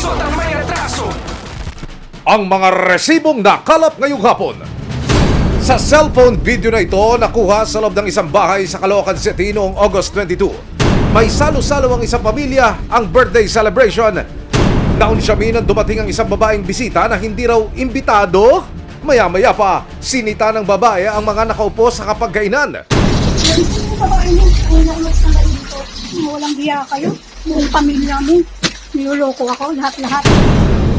lulusot ang may atraso. Ang mga resibong nakalap ngayong hapon. Sa cellphone video na ito, nakuha sa loob ng isang bahay sa Caloocan City noong August 22. May salo-salo ang isang pamilya, ang birthday celebration. Naunsyamin nang dumating ang isang babaeng bisita na hindi raw imbitado. Maya-maya pa, sinita ng babae ang mga nakaupo sa kapagkainan. Yung babae mo, ulos na kayo dito. Walang hiya kayo. Buong pamilya mo. Niloloko ako, lahat-lahat.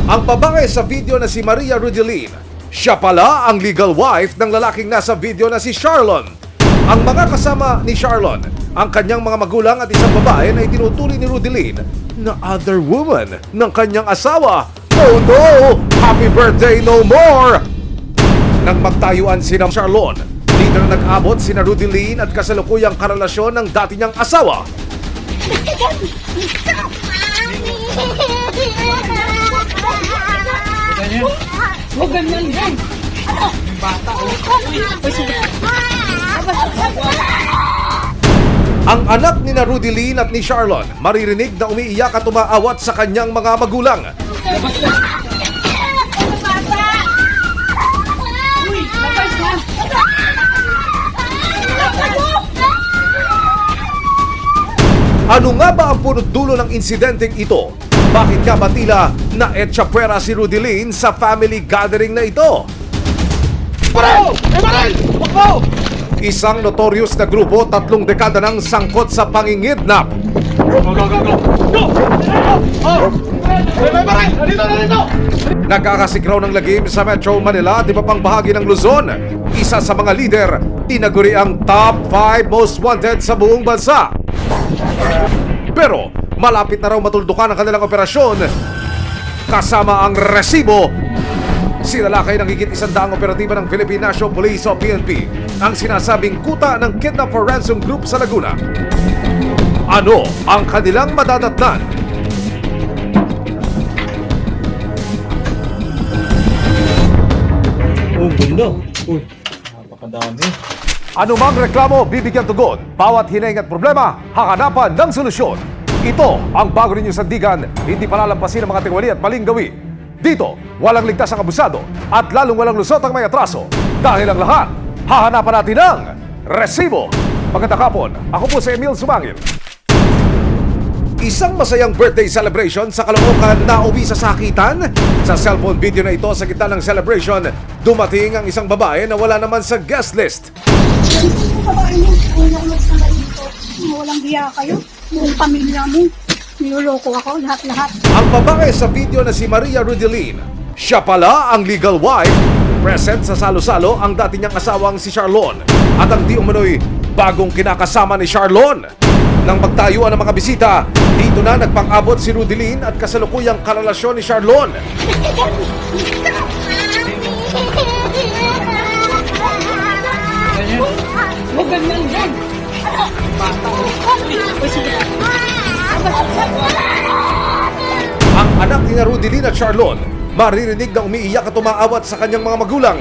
Ang babae sa video na si Maria Rudeline, siya pala ang legal wife ng lalaking nasa video na si Charlon. Ang mga kasama ni Charlon, ang kanyang mga magulang at isang babae na itinutuloy ni Rudeline na other woman ng kanyang asawa. Oh no! Happy birthday no more! Nang magtayuan sina Charlon, dito na nag-abot sina Rudeline at kasalukuyang karelasyon ng dati niyang asawa. Huwag ganyan yan. Bata, Ang anak ni na Rudeline at ni Charlon maririnig na umiiyak at umaawat sa kanyang mga magulang. Ano nga ba ang punot dulo ng insidenteng ito? Bakit nga ba tila na-etsyapwera si Rudeline sa family gathering na ito? Isang notorious na grupo, 3 dekada nang sangkot sa pangingidnap. Nagkakasikraw ng lagim sa Metro Manila at iba pang bahagi ng Luzon. Isa sa mga leader, tinaguri ang top 5 most wanted sa buong bansa. Pero malapit na raw matuldukan ang kanilang operasyon kasama ang resibo. Sinalakay ng higit 100 operatiba ng Philippine National Police o PNP ang sinasabing kuta ng Kidnap for Ransom Group sa Laguna. Ano ang kanilang madadatnan? Oh, ganda. Uy, napakadami. Ano mang reklamo, bibigyan tugon. Bawat hiling at problema, hahanapan ng solusyon. Ito ang bago ninyong sandigan, hindi palalampasin ang mga tingwali at maling gawi. Dito, walang ligtas ang abusado at lalong walang lusot ang may atraso. Dahil ang lahat, hahanapan natin ng resibo. Magandang hapon, ako po si Emil Sumangil. Isang masayang birthday celebration sa Caloocan na uwi sa sakitan. Sa cellphone video na ito, sa gitna ng celebration, dumating ang isang babae na wala naman sa guest list. Yung babae mo, ulos na kayo dito. Walang hiya kayo. Buong pamilya mo. Niloloko ako, lahat-lahat. Ang babae sa video na si Maria Rudeline, siya pala ang legal wife. Present sa salo-salo ang dati niyang asawang si Charlon at ang di umano'y bagong kinakasama ni Charlon. Nang magtayuan ng mga bisita, dito na nagpang-abot si Rudeline at kasalukuyang karelasyon ni Charlon. Huwag ganyan yan. Bata, Ang anak ni Rudeline at Charlon maririnig na umiiyak at umaawat sa kanyang mga magulang.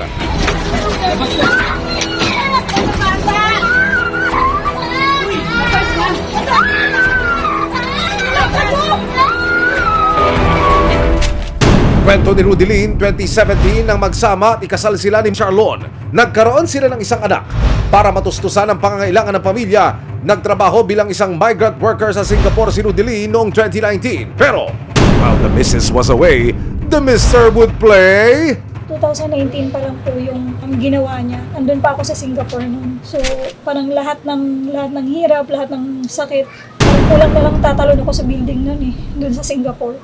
Kwento ni Rudeline, 2017 nang magsama at ikasal sila ni Charlon. Nagkaroon sila ng isang anak. Para matustusan ang pangangailangan ng pamilya, nagtrabaho bilang isang migrant worker sa Singapore si Rudeline noong 2019. Pero, while the missus was away, the mister would play. 2019 pa lang po yung ang ginawa niya. Andun pa ako sa Singapore noon. So, parang lahat ng hirap, lahat ng sakit. Parang kulang na lang tatalon ako sa building noon doon sa Singapore.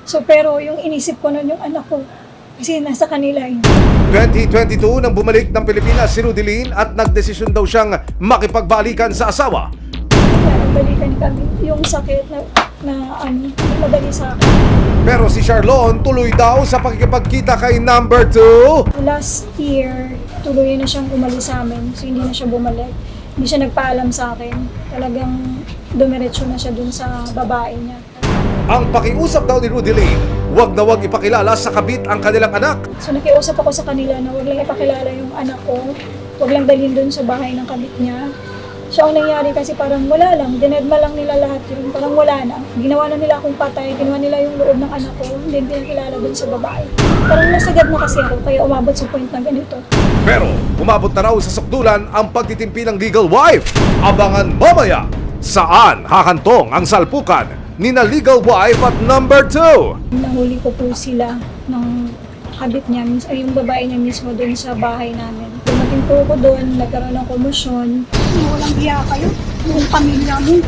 So, pero yung inisip ko noon yung anak ko. Kasi nasa kanila 2022 nang bumalik ng Pilipinas si Rudeline at nagdesisyon daw siyang makipagbalikan sa asawa. Nagbalikan kami. Yung sakit na madali sa akin. Pero si Charlon tuloy daw sa pakikipagkita kay number 2. Last year, tuloy na siyang umalis sa amin. So, hindi na siya bumalik. Hindi siya nagpaalam sa akin. Talagang dumiretso na siya dun sa babae niya. Ang pakiusap daw ni Rudeline, wag na wag ipakilala sa kabit ang kanilang anak. So nakiusap ako sa kanila na wag lang ipakilala yung anak ko, wag lang dalhin doon sa bahay ng kabit niya. So, ang nangyari kasi parang wala lang, dinedma lang nila lahat yun, parang wala na. Ginawa na nila akong patay, ginawa nila yung loob ng anak ko, hindi pinakilala dun sa babae. Parang nasagad na kasi ako, kaya umabot sa point na ganito. Pero umabot na raw sa sukdulan ang pagtitimpi ng legal wife. Abangan mamaya saan hahantong ang salpukan ni na legal wife at number 2. Nahuli ko po sila ng habit niya, ay yung babae niya mismo doon sa bahay namin. Dumating po ako doon, nagkaroon ng komosyon. Walang biya kayo. Buong pamilya mo.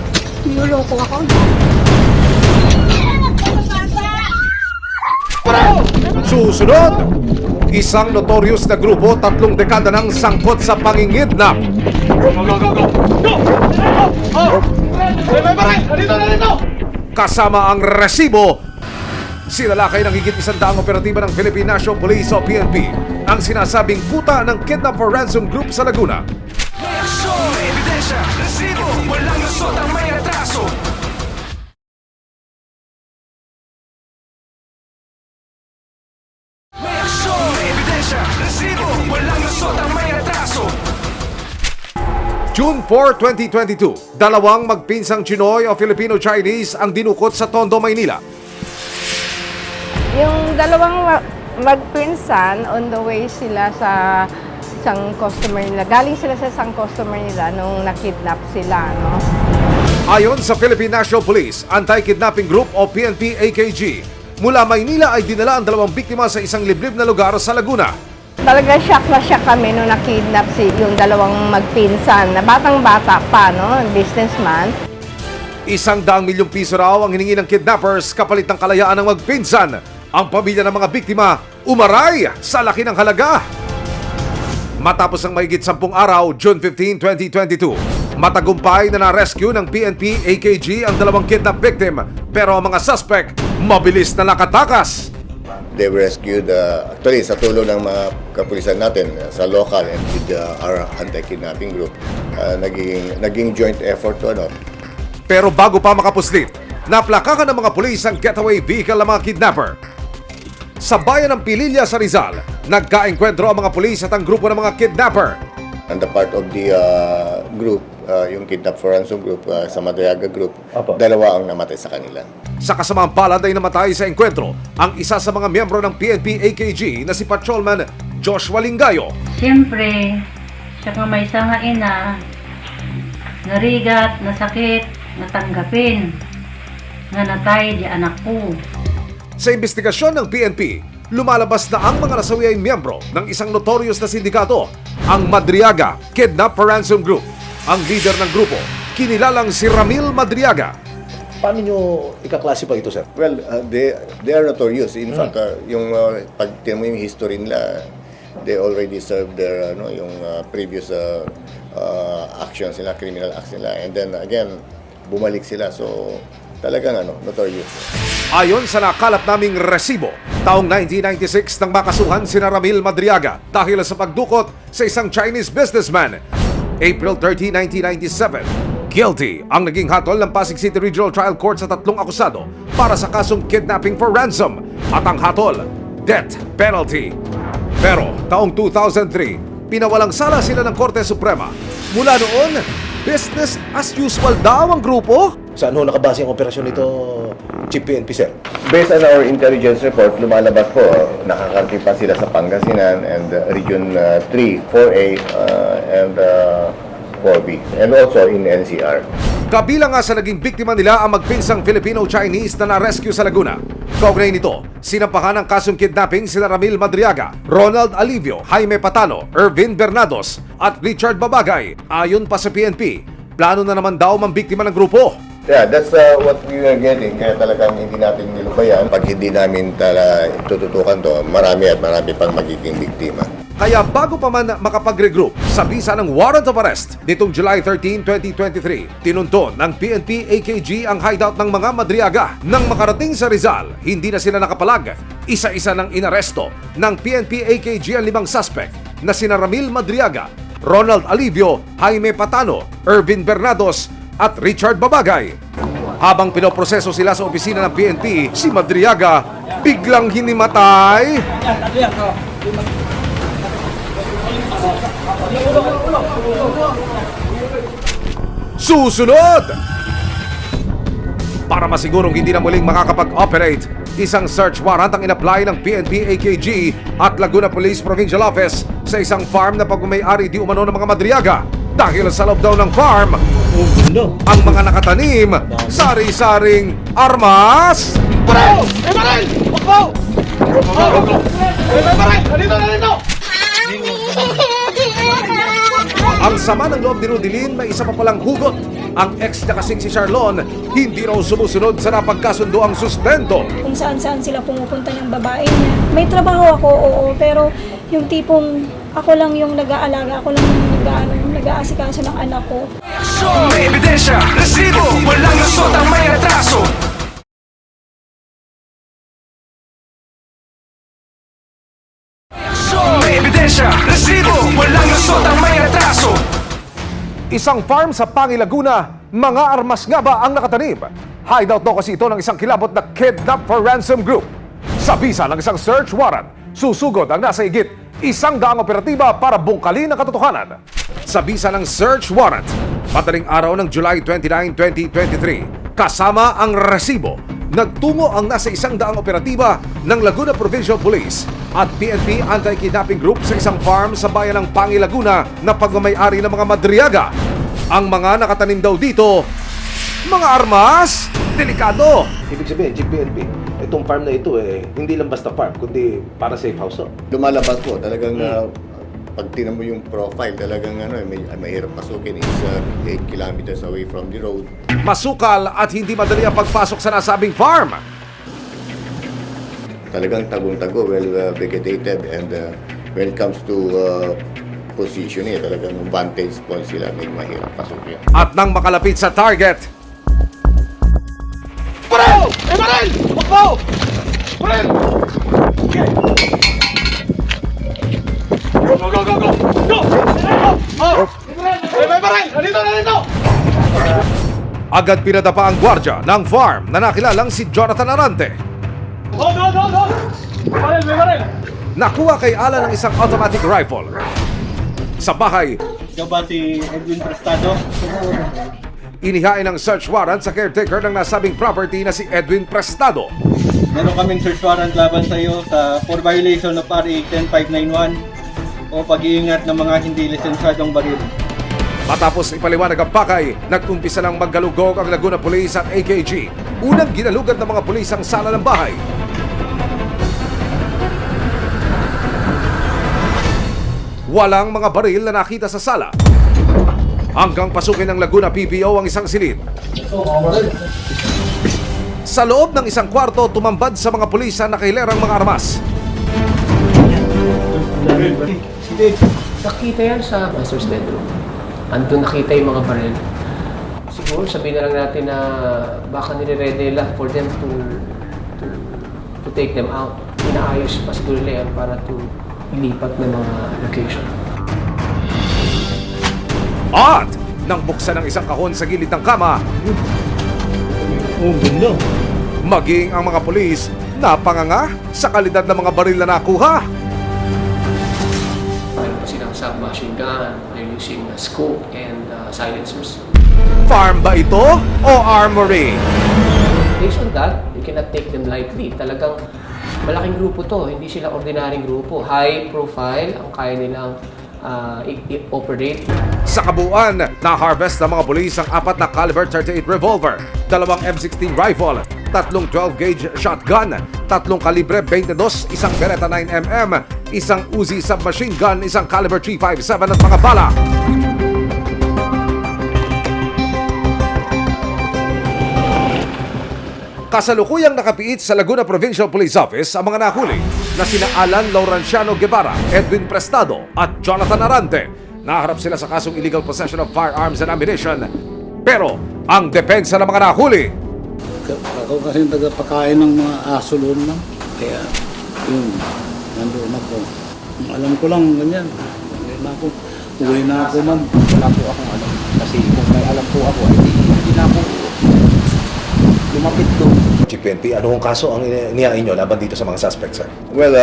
Niloloko ako. Susunod, isang notorious na grupo 3 dekada ng sangkot sa pangingidnap. Kasama ang resibo, sinalakay ng higit 100 operatiba ng Philippine National Police o PNP ang sinasabing kuta ng Kidnap for Ransom Group sa Laguna. May aksyon, may ebidensya, resibo, walang lusot ang may atraso. May aksyon, may ebidensya, resibo, walang lusot ang may atraso. June 4, 2022, dalawang magpinsang Chinoy o Filipino-Chinese ang dinukot sa Tondo, Maynila. Yung dalawang magpinsan, on the way sila sa isang customer nila. Galing sila sa isang customer nila nung nakidnap sila, no? Ayon sa Philippine National Police Anti-Kidnapping Group o PNP-AKG, mula Maynila ay dinala ang 2 biktima sa isang liblib na lugar sa Laguna. Talaga shock na shock kami nung nakidnap yung dalawang magpinsan na batang-bata pa, no? Businessman. 100 milyong piso raw ang hiningi ng kidnappers kapalit ng kalayaan ng magpinsan. Ang pamilya ng mga biktima umaray sa laki ng halaga. Matapos ang mahigit 10 araw, June 15, 2022, matagumpay na na-rescue ng PNP-AKG ang 2 kidnap victim, pero ang mga suspect mabilis na nakatakas. They were rescued actually sa tulong ng mga kapulisan natin sa local and with our anti-kidnapping group. Naging joint effort to Pero bago pa makapuslit, naplakakan ng mga pulis ang getaway vehicle ng mga kidnapper. Sa bayan ng Pililla sa Rizal, nagkaengkwentro ang mga pulis at ang grupo ng mga kidnapper. And the part of the group, yung Kidnap for Ransom group, sa Madriaga group, Apo. 2 ang namatay sa kanila. Sa kasamaang palad ay namatay sa engkwentro ang isa sa mga miyembro ng PNP-AKG na si Patrolman Joshua Lingayo. Siyempre, siya nga may isang ina, narigat, nasakit, natanggapin, nga natay di anak ko. Sa investigasyon ng PNP, lumalabas na ang mga nasawi ay miyembro ng isang notorious na sindikato, ang Madriaga Kidnap for Ransom Group. Ang leader ng grupo, kinilalang si Ramil Madriaga. Paano nyo ika-classify ito, sir? Well, they are notorious. In fact, pag tingnan mo yung history nila, they already served their yung previous actions nila, criminal acts nila. And then again, bumalik sila. So, talagang notorious. Ayon sa nakalap naming resibo, taong 1996 nang makasuhan si Ramil Madriaga dahil sa pagdukot sa isang Chinese businessman. April 30, 1997, guilty ang naging hatol ng Pasig City Regional Trial Court sa 3 akusado para sa kasong kidnapping for ransom at ang hatol, death penalty. Pero taong 2003, pinawalang sala sila ng Korte Suprema. Mula noon, business as usual daw ang grupo. Saan ho nakabase ang operasyon nito, Chief PNP, sir? Based on our intelligence report, lumalabas po, nakakarating pa sila sa Pangasinan and Region 3, 4A, and 4B, and also in NCR. Kabilang nga sa naging biktima nila ang magpinsang Filipino-Chinese na na-rescue sa Laguna. Kaugnay nito, sinampahan ng kasong kidnapping sina Ramil Madriaga, Ronald Alivio, Jaime Patano, Ervin Bernados at Richard Babagay. Ayon pa sa PNP, plano na naman daw mambiktima ng grupo. Yeah, that's what we are getting. Kaya talagang hindi natin nilubayan. Pag hindi namin tututukan to, marami at marami pang magiging biktima. Kaya bago pa man makapag-regroup sa bisa ng warrant of arrest nitong July 13, 2023, tinunton ng PNP-AKG ang hideout ng mga Madriaga. Nang makarating sa Rizal, hindi na sila nakapalag. Isa-isa ng inaresto ng PNP-AKG ang 5 suspect na sina Ramil Madriaga, Ronald Alivio, Jaime Patano, Ervin Bernados at Richard Babagay. Habang pinoproseso sila sa opisina ng PNP, si Madriaga biglang hinimatay. susunod! Para masigurong hindi na muling makakapag-operate, isang search warrant ang inapply ng PNP AKG at Laguna Police Provincial Office sa isang farm na pagmamayari di umano ng mga Madriaga. Dahil sa loob daw ng farm, ang mga nakatanim, sari-saring armas. Ang sama ng loob ni Rudilin, may isa pa palang hugot. Ang ex niya kasing si Charlon, hindi raw sumusunod sa napagkasundo ang sustento. Kung saan-saan sila pumupunta ng babae niya. May trabaho ako, oo, pero yung tipong ako lang yung nag-aalaga, ako lang yung nag-aasikaso ng anak ko. Aksyon, may ebidensya, resibo, walang lusot ang may retraso. Aksyon, may ebidensya, resibo, walang lusot ang may retraso. Isang farm sa Pangi, Laguna, mga armas nga ba ang nakatanim? Hideout daw kasi ito ng isang kilabot na kidnap for ransom group. Sa bisa ng isang search warrant, susugod ang nasa higit 100 operatiba para bungkalin ang katotohanan. Sa bisa ng search warrant, madaling araw ng July 29, 2023, kasama ang resibo, nagtungo ang nasa 100 operatiba ng Laguna Provincial Police at PNP Anti-Kidnapping Group sa isang farm sa bayan ng Pangi, Laguna na pagmamayari ng mga Madriaga. Ang mga nakatanim daw dito, mga armas, delikado. Ibig sabihin, GPNP, itong farm na ito hindi lang basta farm, kundi para safe house. Lumalabas po, talagang pag tinan mo yung profile, talagang mahirap pasukin. It's 8 kilometers away from the road. Masukal at hindi madali ang pagpasok sa nasabing farm. Talagang tagong-tago, well vegetated, and when it comes to positioning, talagang vantage point sila, may mahirap pasukin. At nang makalapit sa target, agad pinadapa ang gwardya ng farm na nakilalang si Jonathan Arante. Nakuha kay Alan ng isang automatic rifle. Sa bahay, Ikaw ba si Edwin Prestado? inihain ang search warrant sa caretaker ng nasabing property na si Edwin Prestado. Meron kaming search warrant laban sa iyo sa for violation of RA 10591 o pag-iingat ng mga hindi lisensyadong baril. Matapos ipaliwanag ang pakay, nag-umpisa ng maggalugog ang Laguna Police at AKG. Unang ginalugad ng mga pulis ang sala ng bahay. Walang mga baril na nakita sa sala. Hanggang pasukin ng Laguna PPO ang isang silid. Sa loob ng isang kwarto, tumambad sa mga pulis ang nakahilerang mga armas. Nakita yan sa master's bedroom. Andun nakita yung mga baril. Siguro sabihin na lang natin na baka nire-ready nila for them to take them out. Inaayos pa siguro nila yan para to ilipat ng mga location. At nang buksan ng isang kahon sa gilid ng kama, maging ang mga pulis napanganga sa kalidad ng mga baril na nakuha. Meron pa silang submachine gun, they're using a scope and silencers. Farm ba ito o armory? Based on that, you cannot take them lightly. Talagang malaking grupo to, hindi sila ordinaryong grupo. High profile ang kaya nilang i-operate. Sa kabuuan, na-harvest ng mga pulis ang 4 na caliber 38 revolver, 2 M16 rifle, 3 12-gauge shotgun, 3 kalibre 22, isang Beretta 9mm, isang Uzi submachine gun, isang caliber 357 at mga bala. Kasalukuyang nakapiit sa Laguna Provincial Police Office ang mga nahuli na sina Alan Lauranciano Guevara, Edwin Prestado at Jonathan Arante. Naharap sila sa kasong illegal possession of firearms and ammunition. Pero ang depensa ng mga nahuli, Ako kasi tagapakain ng mga aso doon lang. Kaya yun, nandoon ako. Alam ko lang ganyan. Uwi na ako ma'am. Wala po akong alam. Kasi kung may alam po ako, hindi na ako lumapit doon. Chief PNP. Ano ang kaso ang inihain nyo laban dito sa mga suspects, sir? Well,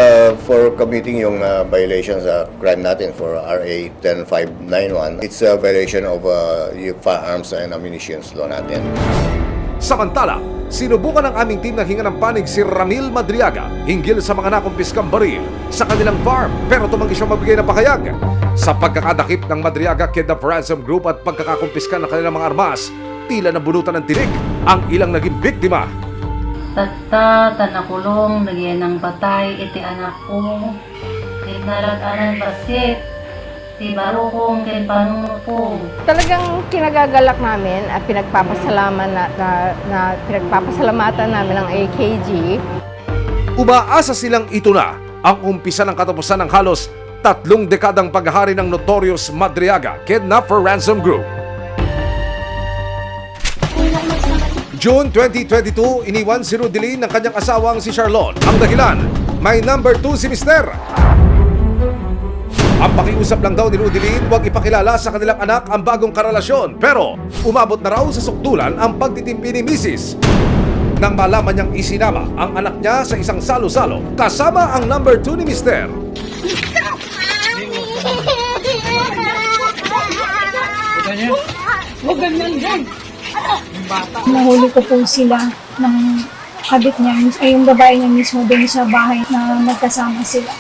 for committing yung violation sa crime natin for RA 10591, it's a violation of yung firearms and ammunition law natin. Samantala, sinubukan ng aming team na hinga ng panig si Ramil Madriaga hinggil sa mga nakumpiskang baril sa kanilang farm pero tumanggi siyang magbigay ng pahayag. Sa pagkakadakip ng Madriaga Kidnap Ransom Group at pagkakakumpiska ng kanilang mga armas, tila nabunutan ng tinik ang ilang naging biktima. Tatta, tanakulong, lagyan ng batay, iti anak ko. Tinarag-anan pasit, ti barukong, kin panunod ko. Talagang kinagagalak namin at pinagpapasalamatan namin ang AKG. Umaasa silang ito na ang umpisa ng katapusan ng halos 3 dekadang paghahari ng notorious Madriaga Kidnap for Ransom Group. June 2022, iniwan si Rudelin ng kanyang asawang si Charlon. Ang dahilan, may number 2 si Mister. Ang pakiusap lang daw ni Rudelin, huwag ipakilala sa kanilang anak ang bagong karelasyon. Pero umabot na raw sa sukdulan ang pagtitimpi ni Mrs. Nang malaman niyang isinama ang anak niya sa isang salo-salo, kasama ang number 2 ni Mister. Nahuli ko po sila ng kabit niya, ay yung babae niya mismo doon sa bahay na magkasama sila.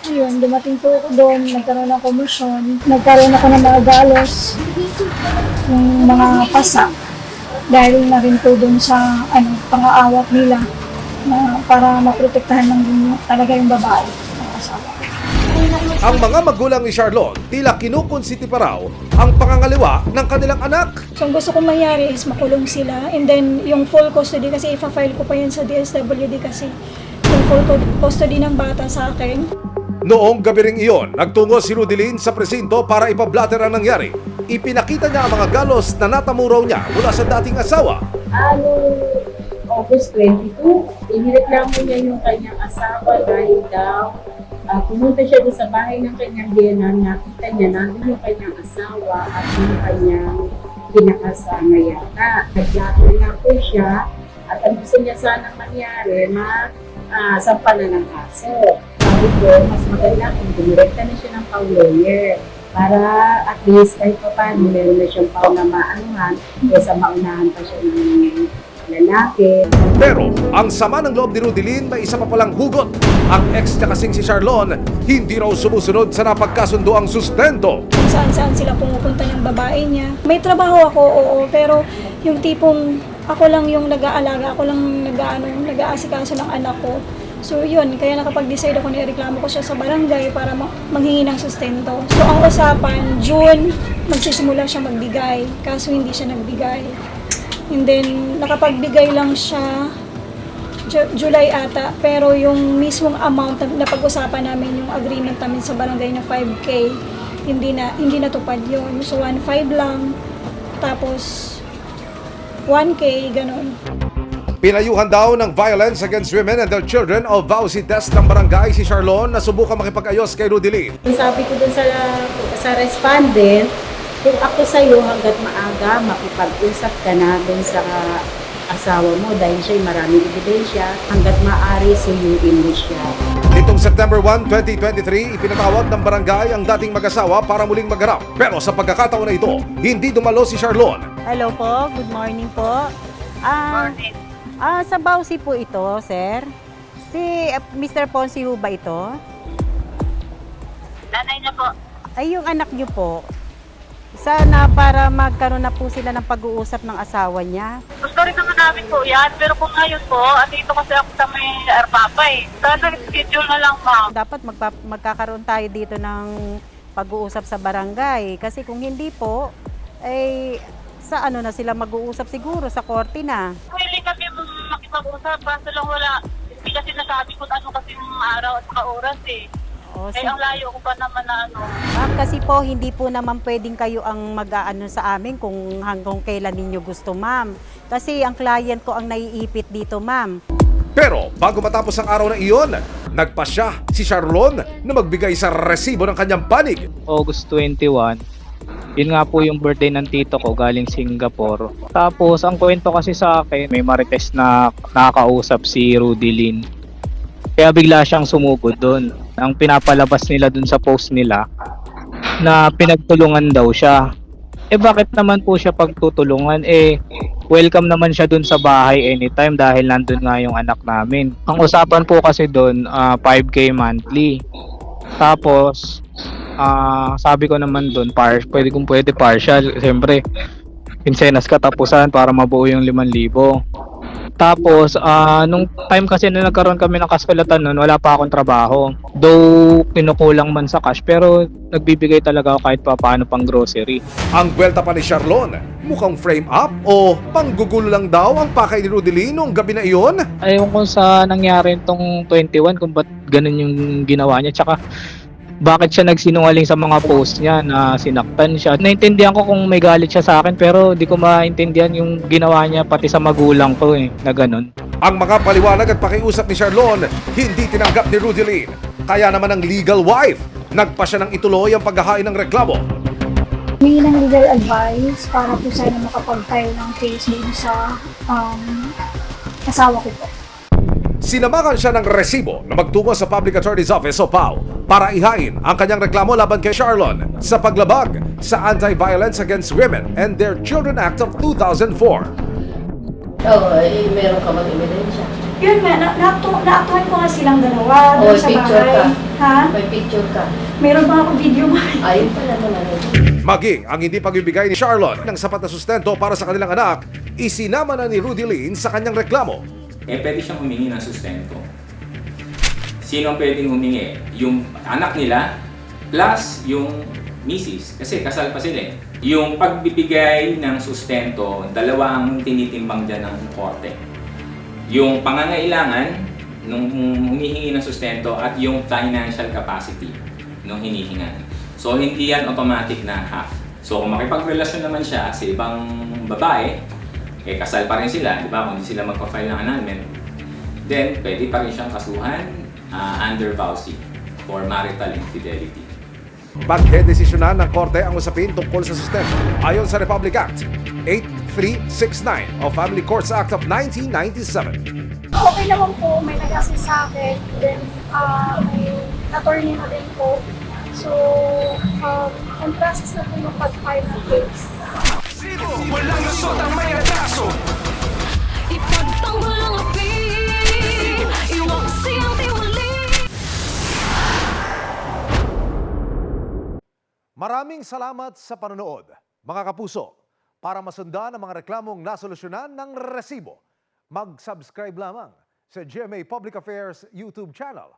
Ayun, dumating po ako doon, nagkaroon ng komisyon, nagkaroon ako ng mga galos, yung mga pasa, dahil na rin po doon sa pang-aawat nila na para maprotektahan ng talaga yung babae ng asawa. Ang mga magulang ni Charlon tila kinukonsiti pa raw ang pangangaliwa ng kanilang anak. So ang gusto kong mangyari is makulong sila, and then yung full custody, kasi ipa-file ko pa yan sa DSWD kasi yung full custody ng bata sa akin. Noong gabi ring iyon, nagtungo si Rudelin sa presinto para ipablatter ang nangyari. Ipinakita niya ang mga galos na natamo raw niya mula sa dating asawa. August 22, inireklamo niya yung kanyang asawa dahil daw pumunta siya doon sa bahay ng kanyang DNA, nakita niya nandun yung kanyang asawa at yung kanyang kinakasama yata. Naglato na po siya at ang gusto niya sanang mangyari, sampanan ng kaso. Sabi ko, mas maganda kung dumirekta na siya ng pang-lawyer para at least kahit pa paano meron na siyang paunamaanuhan kaysa maunahan pa siya ng lalaki. Pero ang sama ng loob ni Rudelin may isa pa palang hugot. Ang ex niya kasing si Charlon hindi raw sumusunod sa napagkasundo ang sustento. Kung saan-saan sila pumupunta ng babae niya. May trabaho ako, oo, pero yung tipong ako lang yung nag-aalaga, ako lang nag-aasikaso ng anak ko. So yun, kaya nakapag-decide ako, nireklamo ko siya sa barangay para manghingi ng sustento. So ang usapan, June, magsisimula siya magbigay, kaso hindi siya nagbigay. And then, nakapagbigay lang siya July ata, pero yung mismong amount na pag-usapan namin, yung agreement namin sa barangay na 5K, hindi natupad yun. So 1.5 lang, tapos 1K, ganun. Pinayuhan daw ng Violence Against Women and Their Children o VAUSI Desk ng barangay si Charlon na subukan makipag-ayos kay Rudelin. Sabi ko dun sa respondent, kung ako sa'yo hanggat maaga, makipag-usap ka na dun sa asawa mo dahil siya'y maraming ebidensya, hanggat maaari suyuin mo siya. Nitong September 1, 2023, ipinatawag ng barangay ang dating mag-asawa para muling magharap. Pero sa pagkakataon na ito, hindi dumalo si Charlon. Hello po, good morning po. Sa VAUSI po ito, sir. Si Mr. Ponce ho ba ito? Nanay na po. Ay, yung anak niyo po. Sana para magkaroon na po sila ng pag-uusap ng asawa niya. Gusto rin naman namin po yan, pero kung ngayon po, andito kasi ako sa may Arpapa eh. Sana schedule na lang, ma'am. Dapat magkakaroon tayo dito ng pag-uusap sa barangay. Kasi kung hindi po, ay sa ano na sila mag-uusap siguro, sa korte na. Willing kami makipag-usap, basta lang wala. Hindi kasi nasabi kung ano kasi araw at oras eh. Ang layo ko pa naman na ano. Ma'am, kasi po hindi po naman pwedeng kayo ang mag-aano sa amin kung hanggang kailan ninyo gusto, ma'am. Kasi ang client ko ang naiipit dito, ma'am. Pero bago matapos ang araw na iyon, nagpasya si Charlon na magbigay sa resibo ng kanyang panig. August 21, Yun nga po yung birthday ng tito ko galing Singapore. Tapos ang kwento kasi sa akin, may marites na nakakausap si Rudy Lin. Kaya bigla siyang sumugod doon. Ang pinapalabas nila doon sa post nila na pinagtulungan daw siya. Bakit naman po siya pagtutulungan? Welcome naman siya doon sa bahay anytime dahil nandun nga yung anak namin. Ang usapan po kasi doon, 5K monthly. Tapos, sabi ko naman doon, pwede partial. Siyempre, pinsenas katapusan para mabuo yung 5,000. Tapos, nung time kasi na nagkaroon kami ng kasulatan nun, wala pa akong trabaho. Though, kinukulang man sa cash, pero nagbibigay talaga ako kahit paano pang grocery. Ang buwelta pa ni Charlon, mukhang frame up o panggugulo lang daw ang pakay ni Rudy noong gabi na iyon? Ayaw ko sa nangyari itong 21 kung ba't ganun yung ginawa niya. Tsaka, bakit siya nagsinungaling sa mga post niya na sinaktan siya. Naintindihan ko kung may galit siya sa akin pero di ko maintindihan yung ginawa niya pati sa magulang ko na ganun. Ang mga paliwanag at pakiusap ni Charlon, hindi tinanggap ni Rudy Lin. Kaya naman ang legal wife, nagpa siya ng ituloy ang paghahain ng reklamo. Humingi ng legal advice para po sana makapag-file ng case din sa asawa ko po. Sinamakan siya ng resibo na magtungo sa Public Attorney's Office o PAO para ihain ang kanyang reklamo laban kay Charlon sa paglabag sa Anti-Violence Against Women and Their Children Act of 2004. Meron ka bang ebidensya? Yun nga, naaktuhan ko nga silang dalawa doon sa picture bahay. ka. Ha? May picture ka. Meron ba ako video mo? Ayun pala naman. Maging ang hindi pagbibigay ni Charlon ng sapat na sustento para sa kanilang anak, isinama na ni Rudy Lin sa kanyang reklamo. Pwede siyang humingi ng sustento. Sino ang pwedeng humingi? Yung anak nila plus yung misis. Kasi kasal pa sila. Yung pagbibigay ng sustento, dalawa ang tinitimbang dyan ng korte. Yung pangangailangan nung humihingi ng sustento at yung financial capacity nung hinihingan. So hindi yan automatic na half. So kung makipagrelasyon naman siya sa ibang babae, kasal pa rin sila, di ba? Kung hindi sila magpa-file ng annulment, then pwede pa rin siyang kasuhan under VAUSI for marital infidelity. Pagdedesisyonan ng korte ang usapin tungkol sa sustento ayon sa Republic Act 8369 o Family Courts Act of 1997. Okay naman po, may nag-assist sa akin. Then, may attorney na din po. So, ang process na po yung pag-file ng case. Sibo, walang lusot ang may retaso. Ipagtanggol ang api, iwag siyang tiwali. Maraming salamat sa panonood, mga kapuso. Para masundan ang mga reklamong nasolusyonan ng resibo, mag-subscribe lamang sa GMA Public Affairs YouTube channel